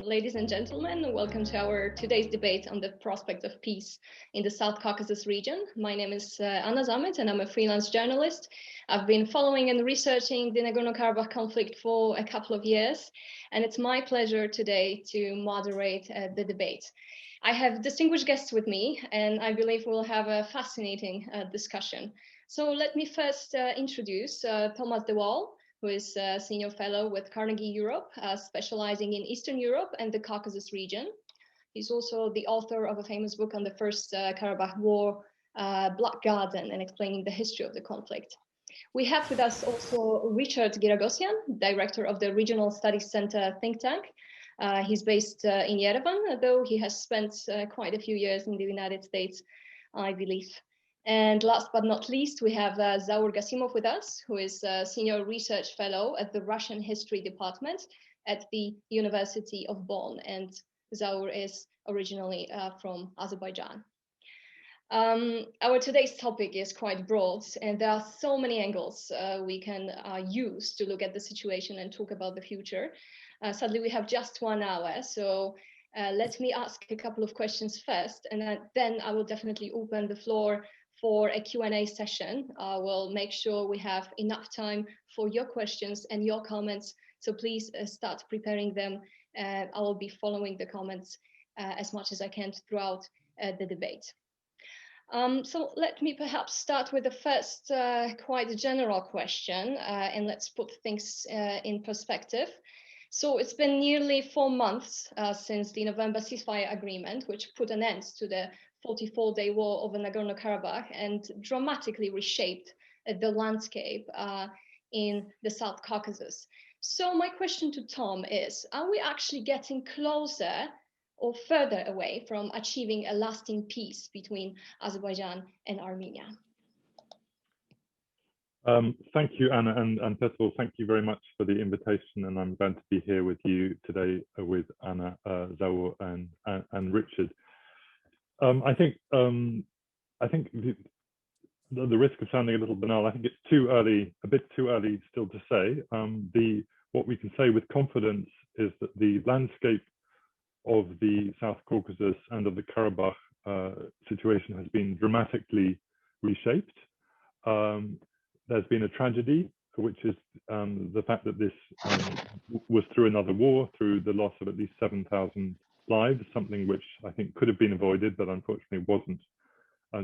Ladies and gentlemen, welcome to our today's debate on the prospect of peace in the South Caucasus region. My name is Anna Żamejć and I'm a freelance journalist. I've been following and researching the Nagorno-Karabakh conflict for a couple of years, and it's my pleasure today to moderate the debate. I have distinguished guests with me, and I believe we'll have a fascinating discussion. So let me first introduce Thomas de Waal, who is a senior fellow with Carnegie Europe, specializing in Eastern Europe and the Caucasus region. He's also the author of a famous book on the First Karabakh War, Black Garden, and explaining the history of the conflict. We have with us also Richard Giragosian, director of the Regional Studies Center think tank. He's based in Yerevan, though he has spent quite a few years in the United States, I believe. And last but not least, we have Zaur Gasimov with us, who is a senior research fellow at the Russian History Department at the University of Bonn. And Zaur is originally from Azerbaijan. Our today's topic is quite broad, and there are so many angles we can use to look at the situation and talk about the future. Sadly, we have just 1 hour, so let me ask a couple of questions first, and then I will definitely open the floor for a Q&A session. We'll make sure we have enough time for your questions and your comments, so please start preparing them. I will be following the comments as much as I can throughout the debate. So let me perhaps start with the first quite general question, and let's put things in perspective. So it's been nearly 4 months since the November ceasefire agreement, which put an end to the 44-day war over Nagorno-Karabakh and dramatically reshaped the landscape in the South Caucasus. So my question to Tom is, are we actually getting closer or further away from achieving a lasting peace between Azerbaijan and Armenia? Thank you, Anna, and first of all, thank you very much for the invitation, and I'm glad to be here with you today with Anna, Zaur, and Richard. I think the risk of sounding a little banal, I think it's too early, a bit too early still to say. What we can say with confidence is that the landscape of the South Caucasus and of the Karabakh situation has been dramatically reshaped. There's been a tragedy, which is the fact that this was through another war, through the loss of at least 7,000 lives, something which I think could have been avoided, but unfortunately wasn't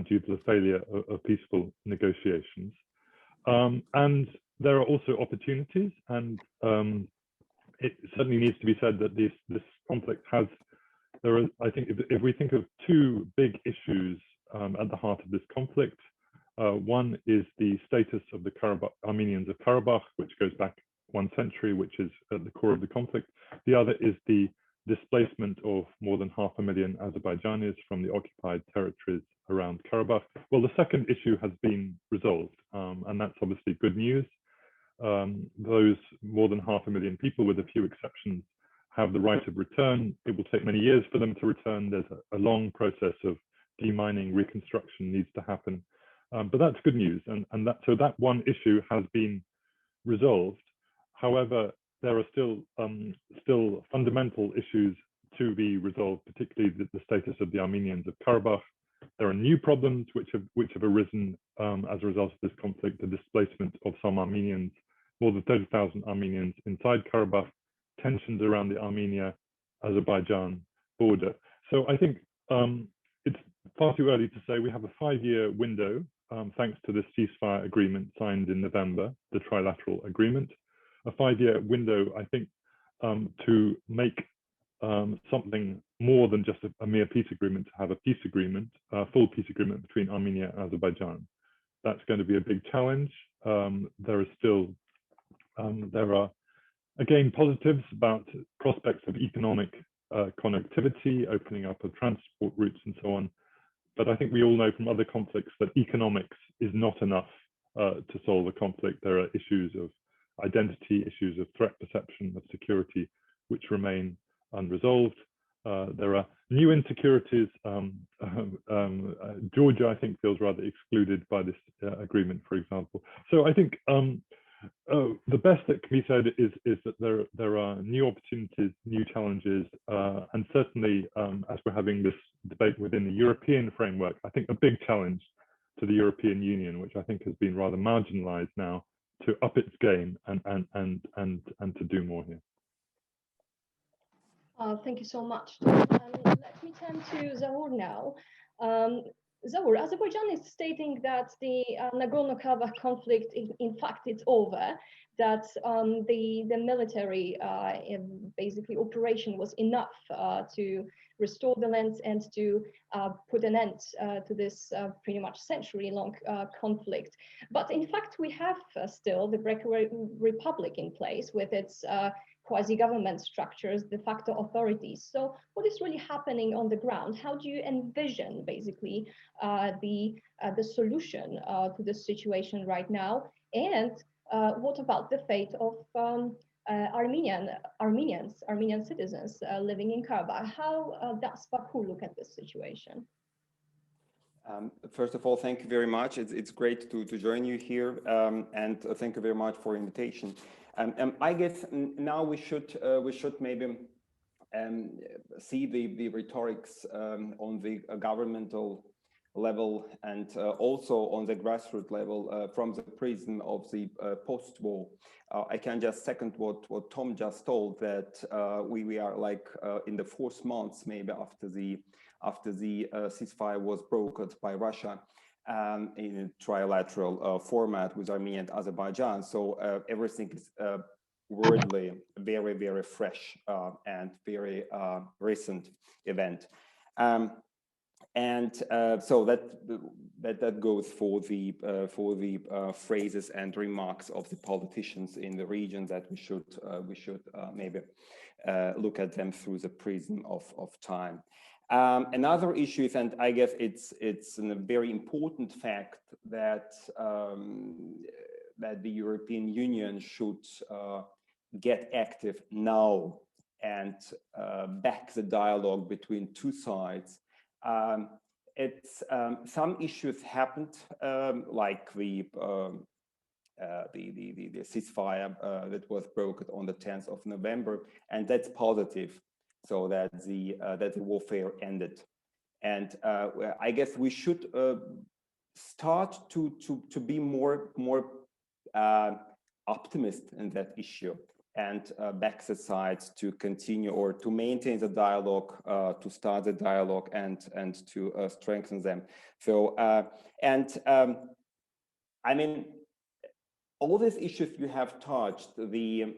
due to the failure of peaceful negotiations. And there are also opportunities, and it certainly needs to be said that this conflict has, I think if we think of 2 big issues at the heart of this conflict, one is the status of the Armenians of Karabakh, which goes back 1 century, which is at the core of the conflict. The other is the displacement of more than 500,000 Azerbaijanis from the occupied territories around Karabakh. Well, the second issue has been resolved, and that's obviously good news. Those more than 500,000 people, with a few exceptions, have the right of return. It will take many years for them to return. There's a long process of demining, reconstruction needs to happen. But that's good news, so that one issue has been resolved. However, there are still fundamental issues to be resolved, particularly the status of the Armenians of Karabakh. There are new problems which have arisen as a result of this conflict: the displacement of some Armenians, more than 30,000 Armenians inside Karabakh, tensions around the Armenia-Azerbaijan border. So I think it's far too early to say. We have a 5-year window, thanks to this ceasefire agreement signed in November, the trilateral agreement. A 5-year window, I think, to make something more than just a mere peace agreement, to have a peace agreement, a full peace agreement between Armenia and Azerbaijan. That's going to be a big challenge. There are, again, positives about prospects of economic connectivity, opening up of transport routes and so on. But I think we all know from other conflicts that economics is not enough to solve a conflict. There are issues of identity, issues of threat perception, of security, which remain unresolved. There are new insecurities. Georgia, I think, feels rather excluded by this agreement, for example. So I think The best that can be said is that there are new opportunities, new challenges, and certainly as we're having this debate within the European framework, I think a big challenge to the European Union, which I think has been rather marginalized now, to up its game and to do more here. Thank you so much. Let me turn to Zaur now. Zaur, Azerbaijan is stating that the Nagorno-Karabakh conflict, in fact, it's over, that the military basically operation was enough to restore the lands and to put an end to this pretty much century-long conflict. But in fact, we have still the breakaway republic in place with its quasi-government structures, de facto authorities. So what is really happening on the ground? How do you envision basically the solution to this situation right now? And what about the fate of Armenian citizens living in Karabakh? How does Baku look at this situation? First of all, thank you very much. It's great to join you here, and thank you very much for the invitation. I guess now we should maybe see the rhetorics on the governmental level and also on the grassroots level from the prism of the post-war. I can just second what Tom just told, that we are like in the 4th month maybe after the ceasefire was brokered by Russia in a trilateral format with Armenia and Azerbaijan. So everything is worldly very, very fresh and very recent event. So that goes for the phrases and remarks of the politicians in the region, that we should maybe look at them through the prism of time. Another issue is, and I guess it's a very important fact, that that the European Union should get active now and back the dialogue between two sides. Some issues happened, like the ceasefire that was broken on the 10th of November, and that's positive. So that the warfare ended, and I guess we should start to be more optimist in that issue, and back the sides to continue or to maintain the dialogue, to start the dialogue, and to strengthen them. So I mean, all these issues you have touched, the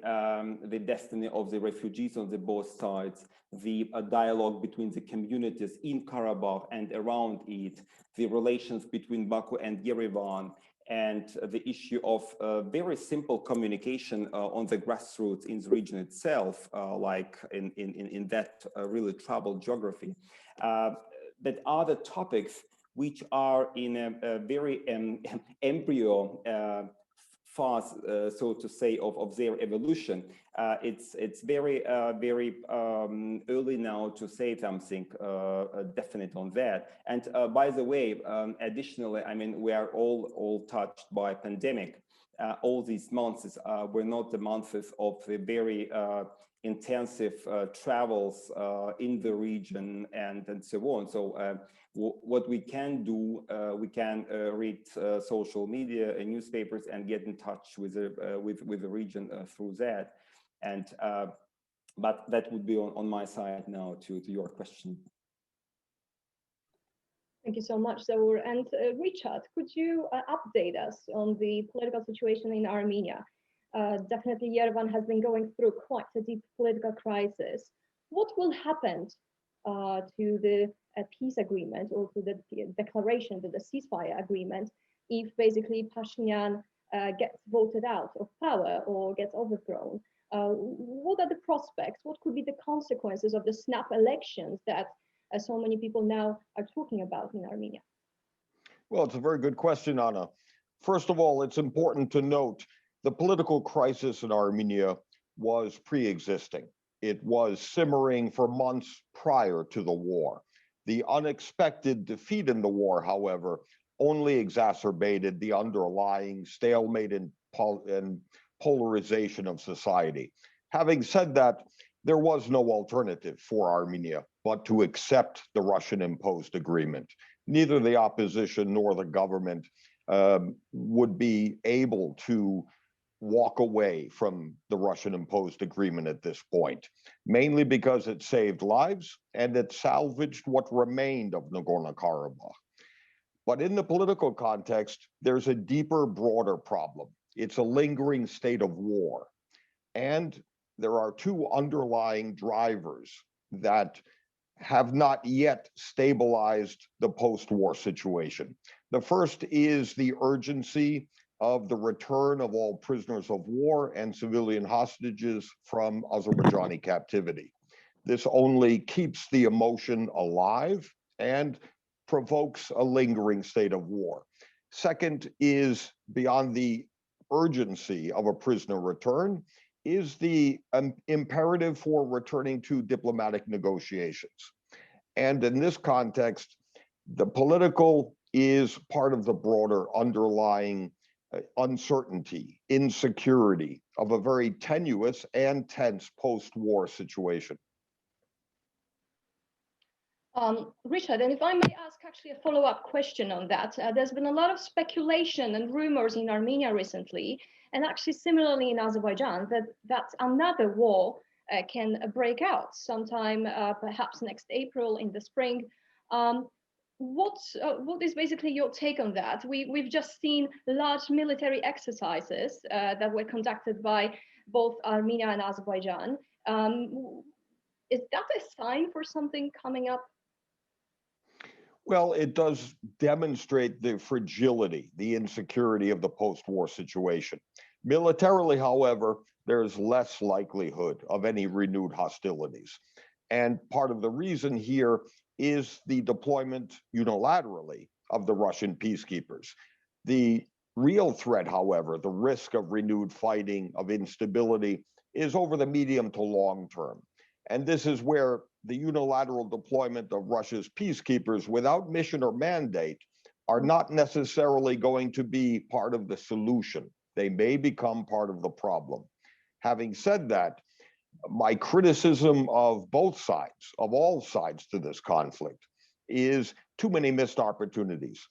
destiny of the refugees on the both sides, the dialogue between the communities in Karabakh and around it, the relations between Baku and Yerevan, and the issue of very simple communication on the grassroots in the region itself, like in that really troubled geography, that are the topics which are in a very embryo phase, so to say, of their evolution. It's very early now to say something definite on that. And by the way, additionally, I mean, we are all touched by pandemic. All these months were not the months of the very intensive travels in the region and so on. So what we can do, we can read social media and newspapers and get in touch with the region through that. And but that would be on my side now to your question. Thank you so much, Zaur. And Richard, could you update us on the political situation in Armenia? Definitely, Yerevan has been going through quite a deep political crisis. What will happen to the peace agreement, or to the declaration, to the ceasefire agreement, if basically Pashinyan gets voted out of power or gets overthrown? What are the prospects? What could be the consequences of the snap elections that so many people now are talking about in Armenia? Well, it's a very good question, Anna. First of all, it's important to note the political crisis in Armenia was pre-existing. It was simmering for months prior to the war. The unexpected defeat in the war, however, only exacerbated the underlying stalemate in and polarization of society. Having said that, there was no alternative for Armenia but to accept the Russian-imposed agreement. Neither the opposition nor the government would be able to walk away from the Russian-imposed agreement at this point, mainly because it saved lives and it salvaged what remained of Nagorno-Karabakh. But in the political context, there's a deeper, broader problem. It's a lingering state of war. And there are two underlying drivers that have not yet stabilized the post-war situation. The first is the urgency of the return of all prisoners of war and civilian hostages from Azerbaijani captivity. This only keeps the emotion alive and provokes a lingering state of war. Second is, beyond the urgency of a prisoner return, is the imperative for returning to diplomatic negotiations. And in this context, the political is part of the broader underlying uncertainty, insecurity of a very tenuous and tense post-war situation. Richard, and if I may ask actually a follow-up question on that, there's been a lot of speculation and rumors in Armenia recently, and actually similarly in Azerbaijan, that another war can break out sometime, perhaps next April in the spring. What is basically your take on that? We've just seen large military exercises that were conducted by both Armenia and Azerbaijan. Is that a sign for something coming up? Well, it does demonstrate the fragility, the insecurity of the post-war situation. Militarily, however, there's less likelihood of any renewed hostilities. And part of the reason here is the deployment unilaterally of the Russian peacekeepers. The real threat, however, the risk of renewed fighting, of instability, is over the medium to long term. And this is where the unilateral deployment of Russia's peacekeepers without mission or mandate are not necessarily going to be part of the solution. They may become part of the problem. Having said that, my criticism of both sides, of all sides to this conflict, is too many missed opportunities.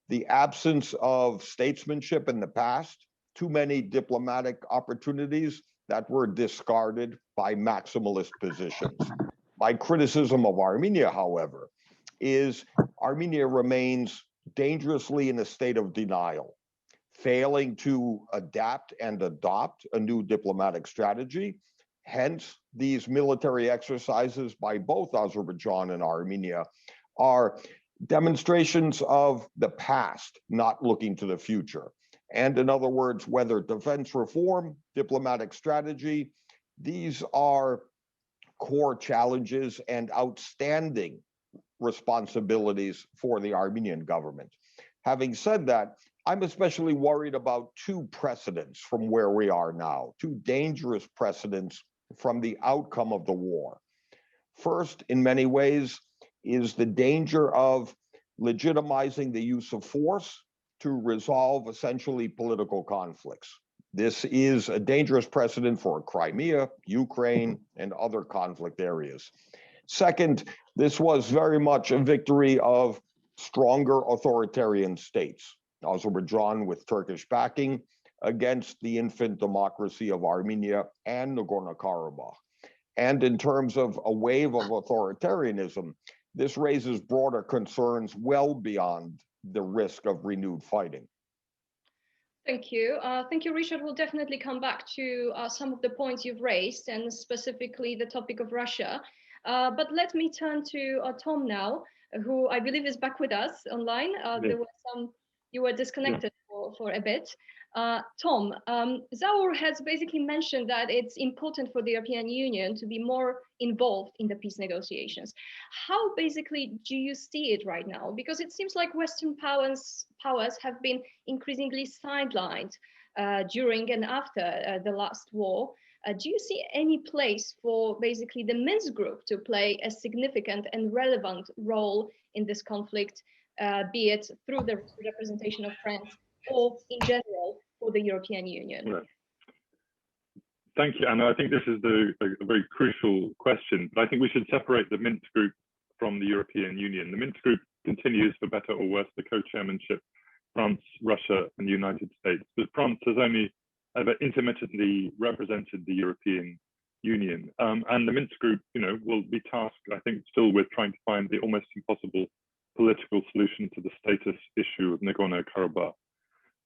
The absence of statesmanship in the past, too many diplomatic opportunities that were discarded by maximalist positions. My criticism of Armenia, however, is Armenia remains dangerously in a state of denial, failing to adapt and adopt a new diplomatic strategy. Hence, these military exercises by both Azerbaijan and Armenia are demonstrations of the past, not looking to the future. And in other words, whether defense reform, diplomatic strategy, these are core challenges and outstanding responsibilities for the Armenian government. Having said that, I'm especially worried about two precedents from where we are now, two dangerous precedents from the outcome of the war. First, in many ways, is the danger of legitimizing the use of force to resolve essentially political conflicts. This is a dangerous precedent for Crimea, Ukraine, and other conflict areas. Second, this was very much a victory of stronger authoritarian states, Azerbaijan with Turkish backing against the infant democracy of Armenia and Nagorno-Karabakh. And in terms of a wave of authoritarianism, this raises broader concerns well beyond the risk of renewed fighting. Thank you. Thank you, Richard. We'll definitely come back to some of the points you've raised, and specifically the topic of Russia. But let me turn to Tom now, who I believe is back with us online. There were you were disconnected for a bit. Tom, Zaur has basically mentioned that it's important for the European Union to be more involved in the peace negotiations. How basically do you see it right now? Because it seems like Western powers have been increasingly sidelined during and after the last war. Do you see any place for basically the Minsk group to play a significant and relevant role in this conflict, be it through the representation of France or in general for the European Union? Right. Thank you, Anna. I think this is a very crucial question, but I think we should separate the Minsk Group from the European Union. The Minsk Group continues, for better or worse, the co-chairmanship, France, Russia, and the United States. But France has only ever intermittently represented the European Union. And the Minsk Group, will be tasked, I think, still with trying to find the almost impossible political solution to the status issue of Nagorno-Karabakh.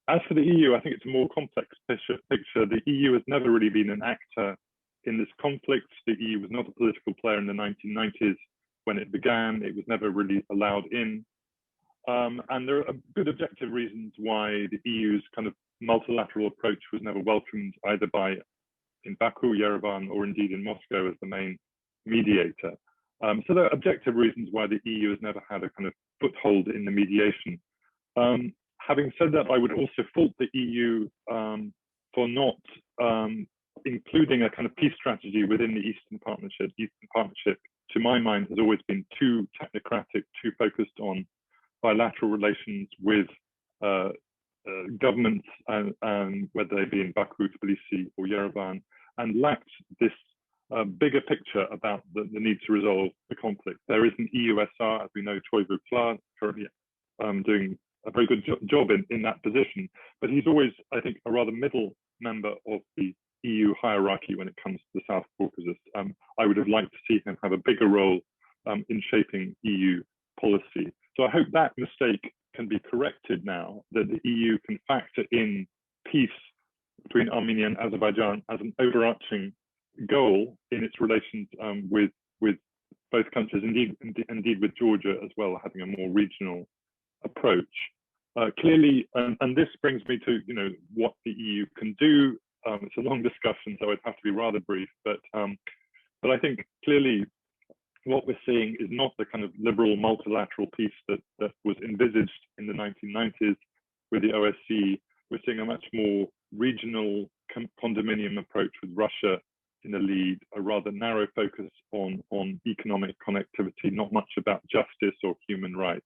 As for the EU, I think it's a more complex picture. The EU has never really been an actor in this conflict. The EU was not a political player in the 1990s when it began. It was never really allowed in. And there are good objective reasons why the EU's kind of multilateral approach was never welcomed either in Baku, Yerevan, or indeed in Moscow as the main mediator. So there are objective reasons why the EU has never had a kind of foothold in the mediation. Having said that, I would also fault the EU for not including a kind of peace strategy within the Eastern Partnership. The Eastern Partnership, to my mind, has always been too technocratic, too focused on bilateral relations with governments, and whether they be in Baku, Tbilisi, or Yerevan, and lacked this bigger picture about the need to resolve the conflict. There is an EUSR, as we know, Toivo Klar, currently doing a very good job in that position, but he's always, I think, a rather middle member of the EU hierarchy when it comes to the South Caucasus. I would have liked to see him have a bigger role in shaping EU policy. So I hope that mistake can be corrected now, that the EU can factor in peace between Armenia and Azerbaijan as an overarching goal in its relations with both countries, indeed with Georgia as well, having a more regional approach. Clearly, and this brings me to what the EU can do. It's a long discussion, so I'd have to be rather brief, but I think clearly what we're seeing is not the kind of liberal multilateral peace that was envisaged in the 1990s with the OSCE. We're seeing a much more regional condominium approach with Russia in the lead, a rather narrow focus on economic connectivity, not much about justice or human rights.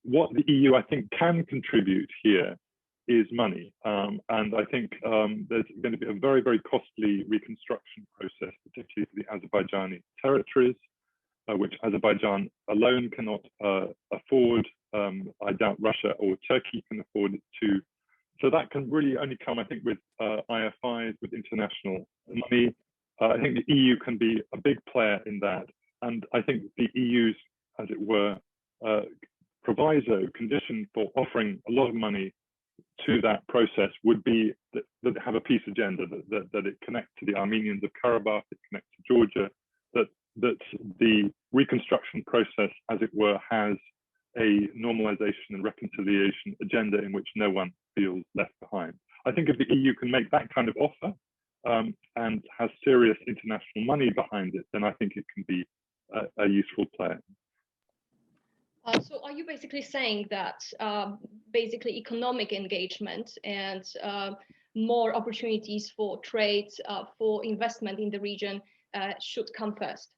What the EU, I think, can contribute here is money. And I think there's going to be a very, very costly reconstruction process, particularly for the Azerbaijani territories, which Azerbaijan alone cannot afford. I doubt Russia or Turkey can afford it to. So that can really only come, I think, with IFIs, with international money. I think the EU can be a big player in that. And I think the EU's, as it were, proviso, condition for offering a lot of money to that process would be that it have a peace agenda, that it connects to the Armenians of Karabakh, it connects to Georgia, that the reconstruction process, as it were, has a normalization and reconciliation agenda in which no one feels left behind. I think if the EU can make that kind of offer and has serious international money behind it, then I think it can be a useful player. So are you basically saying that basically economic engagement and more opportunities for trade, for investment in the region should come first?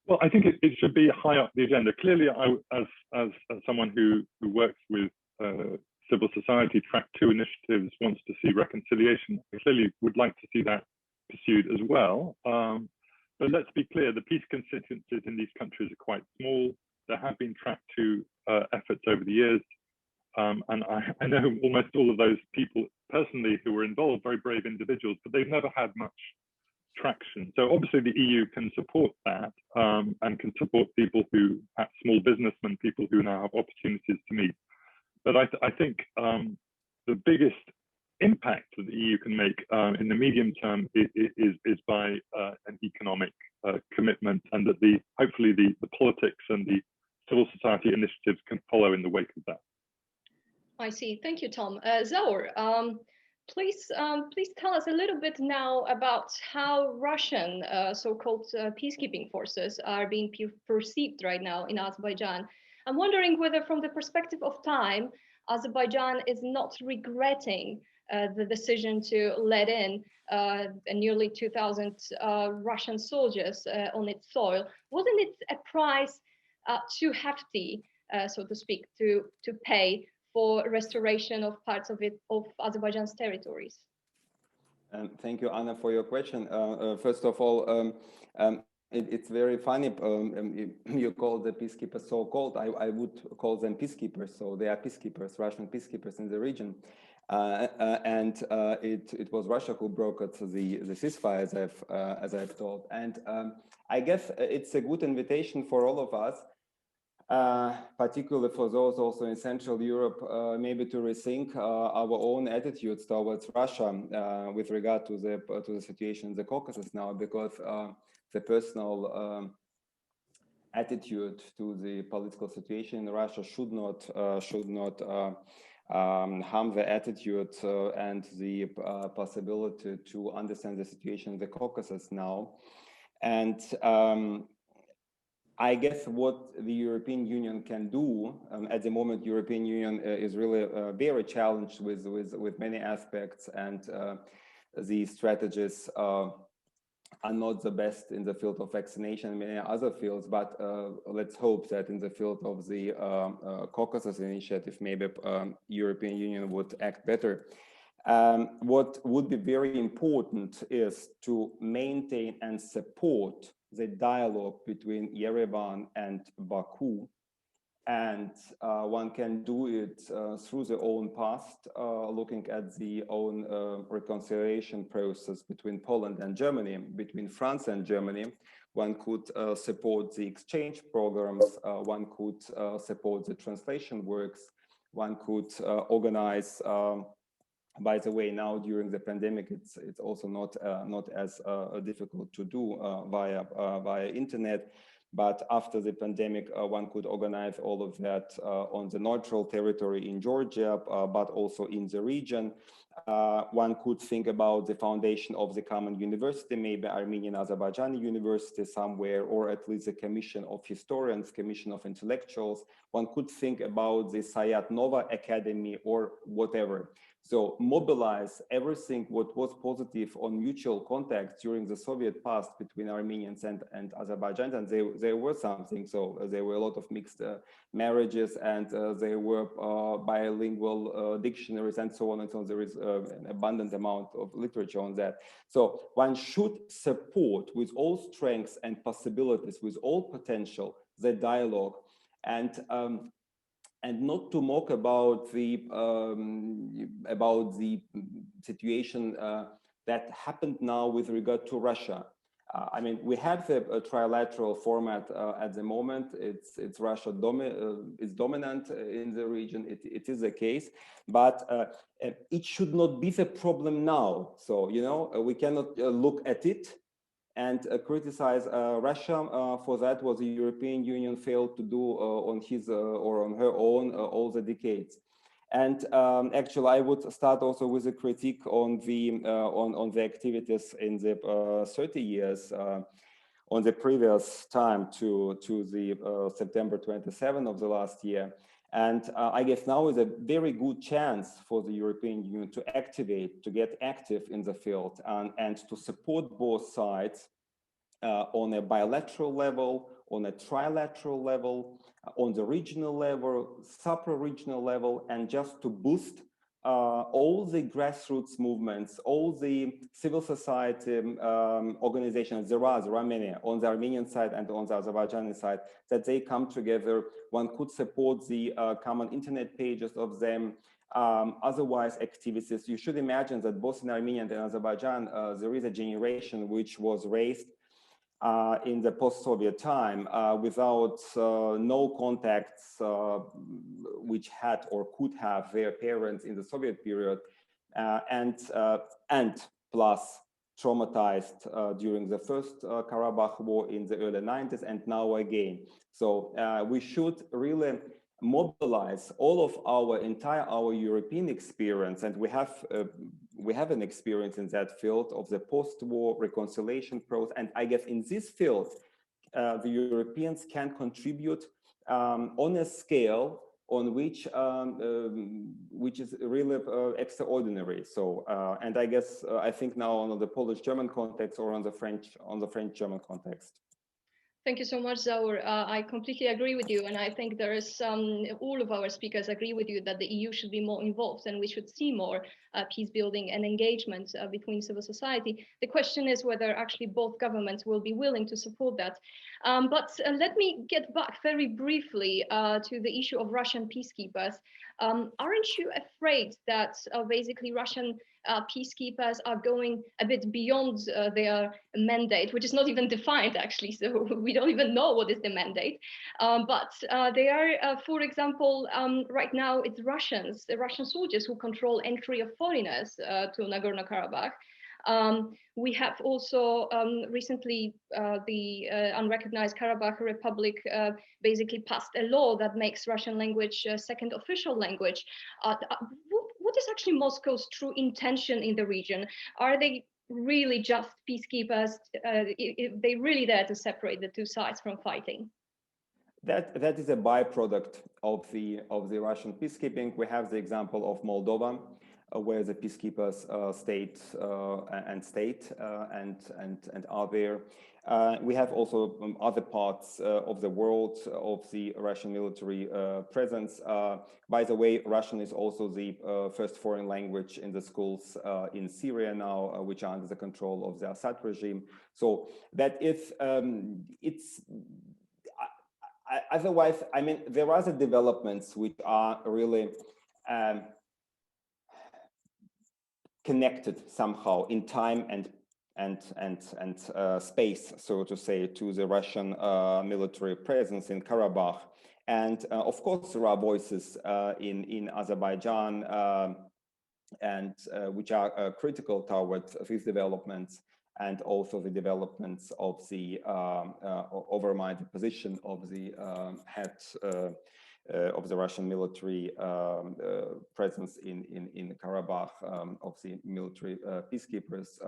Well, I think it should be high up the agenda. Clearly, as someone who works with civil society, Track 2 initiatives, wants to see reconciliation, I clearly would like to see that pursued as well. But let's be clear, the peace constituencies in these countries are quite small. There have been Track 2 efforts over the years. And I know almost all of those people personally who were involved, very brave individuals, but they've never had much traction. So obviously the EU can support that and can support people who, small businessmen, people who now have opportunities to meet. But I think the biggest impact that the EU can make in the medium term is by an economic commitment, and that hopefully the politics and the civil society initiatives can follow in the wake of that. I see. Thank you, Tom. Zaur, please tell us a little bit now about how Russian so-called peacekeeping forces are being perceived right now in Azerbaijan. I'm wondering whether, from the perspective of time, Azerbaijan is not regretting the decision to let in nearly 2,000 Russian soldiers on its soil. Wasn't it a price too hefty, so to speak, to pay for restoration of parts of Azerbaijan's territories? Thank you, Anna, for your question. First of all, it's very funny. You call the peacekeepers so-called. I would call them peacekeepers. So they are peacekeepers, Russian peacekeepers in the region. It was Russia who brokered the ceasefire, as I've told. And I guess it's a good invitation for all of us, particularly for those also in Central Europe, maybe to rethink our own attitudes towards Russia with regard to the situation in the Caucasus now, because the personal attitude to the political situation in Russia should not harm the attitude and the possibility to understand the situation in the Caucasus now. And I guess what the European Union can do at the moment, European Union is really very challenged with many aspects, and the strategies are not the best in the field of vaccination and many other fields. But let's hope that in the field of the Caucasus initiative, maybe European Union would act better. What would be very important is to maintain and support the dialogue between Yerevan and Baku, and one can do it through the own past, looking at the own reconciliation process between Poland and Germany, between France and Germany. One could support the exchange programs, one could support the translation works, one could organize. By the way, now during the pandemic, it's also not as difficult to do via internet. But after the pandemic, one could organize all of that on the neutral territory in Georgia, but also in the region. One could think about the foundation of the common university, maybe Armenian Azerbaijani University somewhere, or at least a commission of historians, commission of intellectuals. One could think about the Sayat Nova Academy or whatever. So mobilize everything what was positive on mutual contacts during the Soviet past between Armenians and Azerbaijans, and there were something. So there were a lot of mixed marriages, and there were bilingual dictionaries and so on and so on. There is an abundant amount of literature on that. So one should support with all strengths and possibilities, with all potential, the dialogue, and not to mock about the situation that happened now with regard to Russia. I mean, we have the trilateral format at the moment. It's Russia is dominant in the region. It is the case, but it should not be the problem now. So we cannot look at it and criticize Russia for that, what the European Union failed to do on his or on her own all the decades. And actually, I would start also with a critique on the activities in the 30 years on the previous time to the September 27 of the last year. And I guess now is a very good chance for the European Union to activate, to get active in the field, and to support both sides on a bilateral level, on a trilateral level, on the regional level, supra-regional level, and just to boost all the grassroots movements, all the civil society organizations, there are many on the Armenian side and on the Azerbaijani side, that they come together. One could support the common internet pages of them. Otherwise, activities. You should imagine that both in Armenia and in Azerbaijan, there is a generation which was raised in the post-Soviet time without no contacts which had or could have their parents in the Soviet period, and plus traumatized during the first Karabakh war in the early 90s, and now again. So we should really mobilize all of our European experience, and we have an experience in that field of the post-war reconciliation process. And I guess in this field, the Europeans can contribute on a scale on which is really extraordinary. So, and I guess I think now on the Polish-German context or on the French-German context. Thank you so much, Zaur. I completely agree with you. And I think there is all of our speakers agree with you that the EU should be more involved and we should see more peace building and engagement between civil society. The question is whether actually both governments will be willing to support that. But let me get back very briefly to the issue of Russian peacekeepers. Aren't you afraid that basically Russian peacekeepers are going a bit beyond their mandate, which is not even defined actually, so we don't even know what is the mandate. But they are, for example, right now it's the Russian soldiers who control entry of foreigners to Nagorno-Karabakh. We have also recently the unrecognized Karabakh Republic basically passed a law that makes Russian language second official language. What is actually Moscow's true intention in the region? Are they really just peacekeepers? They really there to separate the two sides from fighting? That is a byproduct of the Russian peacekeeping. We have the example of Moldova, where the peacekeepers state and are there. We have also other parts of the world of the Russian military presence. By the way, Russian is also the first foreign language in the schools in Syria now, which are under the control of the Assad regime. So that is, otherwise, I mean, there are the developments which are really connected somehow in time and space, so to say, to the Russian military presence in Karabakh. And of course, there are voices in Azerbaijan and which are critical towards these developments, and also the developments of the overminded position of the head of the Russian military presence in Karabakh, of the military peacekeepers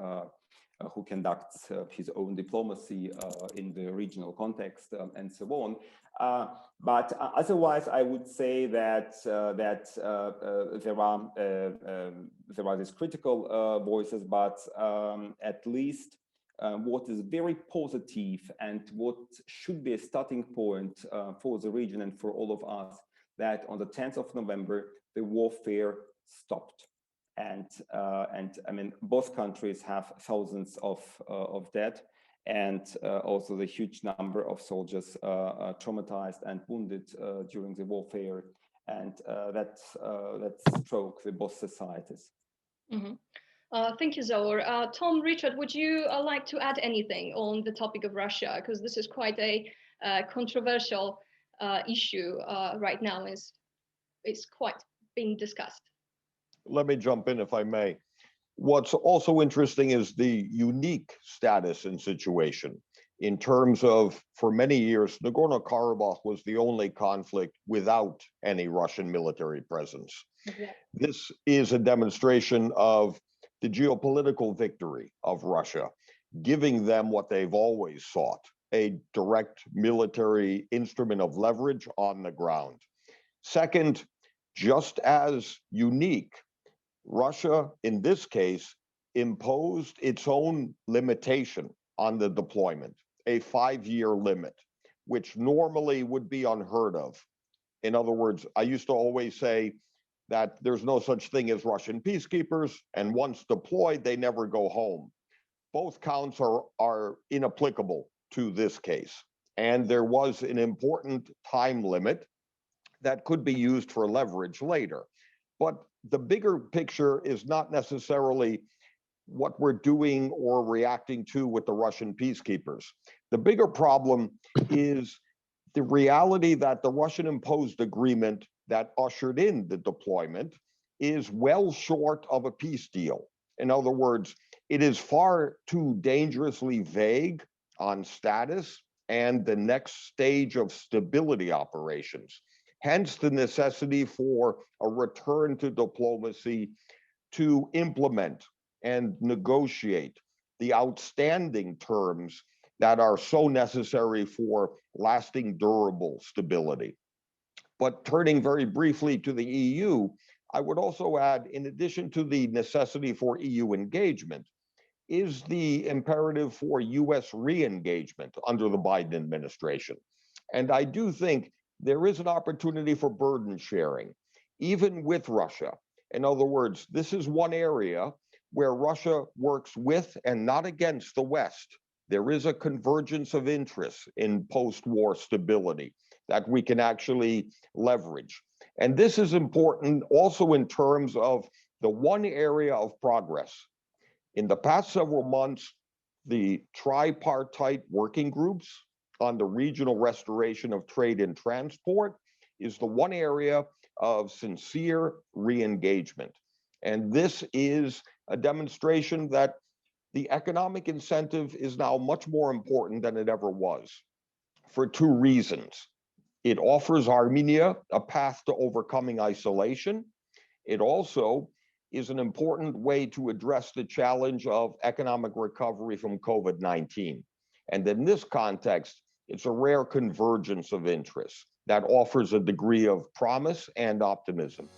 who conducts his own diplomacy in the regional context and so on. But otherwise, I would say that there are these critical voices, but at least what is very positive and what should be a starting point for the region and for all of us, that on the 10th of November, the warfare stopped. And I mean, both countries have thousands of dead, and also the huge number of soldiers traumatized and wounded during the warfare. And that struck the both societies. Mm-hmm. Thank you, Zaur. Tom, Richard, would you like to add anything on the topic of Russia? Because this is quite a controversial issue right now. It's quite being discussed. Let me jump in if I may. What's also interesting is the unique status and situation in terms of, for many years, Nagorno-Karabakh was the only conflict without any Russian military presence. Okay. This is a demonstration of the geopolitical victory of Russia, giving them what they've always sought, a direct military instrument of leverage on the ground. Second, just as unique, Russia, in this case, imposed its own limitation on the deployment, a 5-year limit, which normally would be unheard of. In other words, I used to always say that there's no such thing as Russian peacekeepers, and once deployed, they never go home. Both counts are inapplicable to this case. And there was an important time limit that could be used for leverage later. But the bigger picture is not necessarily what we're doing or reacting to with the Russian peacekeepers. The bigger problem is the reality that the Russian imposed agreement that ushered in the deployment is well short of a peace deal. In other words, it is far too dangerously vague on status and the next stage of stability operations. Hence the necessity for a return to diplomacy to implement and negotiate the outstanding terms that are so necessary for lasting, durable stability. But turning very briefly to the EU, I would also add, in addition to the necessity for EU engagement, is the imperative for US re-engagement under the Biden administration. And I do think there is an opportunity for burden sharing, even with Russia. In other words, this is one area where Russia works with and not against the West. There is a convergence of interests in post-war stability that we can actually leverage. And this is important also in terms of the one area of progress. In the past several months, the tripartite working groups on the regional restoration of trade and transport is the one area of sincere re-engagement. And this is a demonstration that the economic incentive is now much more important than it ever was for two reasons. It offers Armenia a path to overcoming isolation. It also is an important way to address the challenge of economic recovery from COVID-19. And in this context, it's a rare convergence of interests that offers a degree of promise and optimism.